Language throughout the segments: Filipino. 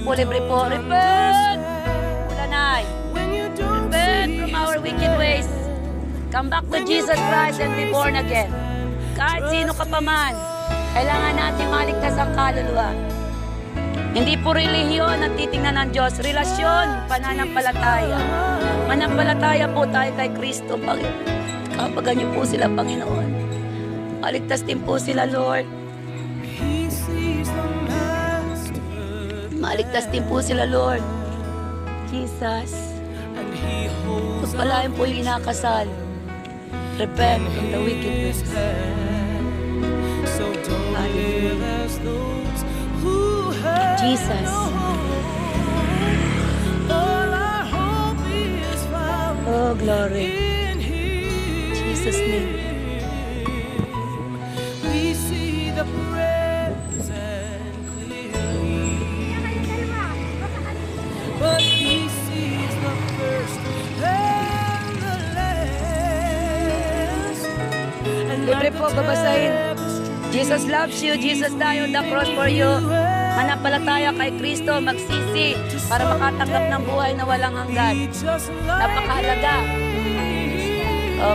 po, libre po. Repent! Ulanay. Repent from our wicked ways. Come back to Jesus Christ and be born again. Kahit sino ka pa man, kailangan natin maligtas ang kaluluwa. Hindi po relihiyon ang titingnan ng Diyos. Relasyon, pananampalataya. Manampalataya po tayo kay Kristo. Kapag niyo po sila, Panginoon. Maligtas din po sila, Lord. Maligtas din po sila, Lord. Jesus. Pagpalain po yung inakasal. Repent from the wicked ways. Hallelujah. Jesus. Oh, glory. Jesus' name. We see the present clearly, but He sees the first and the last. Libre po, babasahin. Jesus loves you. Jesus died on the cross for you. Manampalataya kay Kristo, magsisi para makatanggap ng buhay na walang hanggan. Napakahalaga.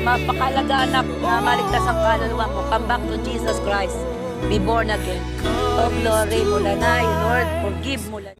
Mapakahalaga, anak, na maligtas ang kaluluwa mo. Come back to Jesus Christ. Be born again. Oh, glory, Mulanay. Lord, forgive Mulanay.